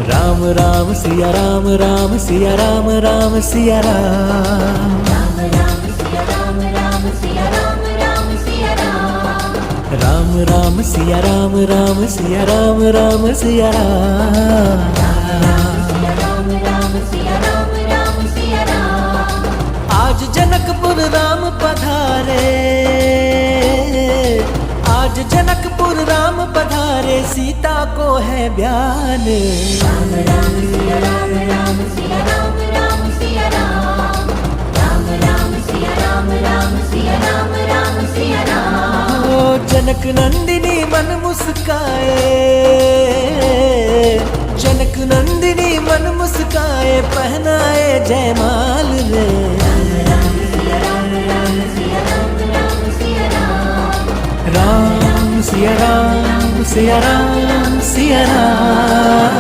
राम राम सिया राम राम सिया राम राम सिया राम। राम राम सिया राम राम सिया राम राम सिया राम। राम राम सिया राम राम सिया राम राम सिया राम। सिया राम राम सिया राम राम सिया राम। आज जनकपुर राम पधारे, आज जनकपुर राम पधारे, सीता को है ब्यान। राम राम सिया राम राम सिया राम राम सिया राम। राम राम सिया राम राम सिया राम राम सिया राम। ओ जनक नंदिनी मन मुस्काए, जनक नंदिनी मन मुस्काए, पहनाए जयमाल रे। राम सिया राम राम सिया राम राम सिया राम। राम सिया राम सिया राम सिया राम।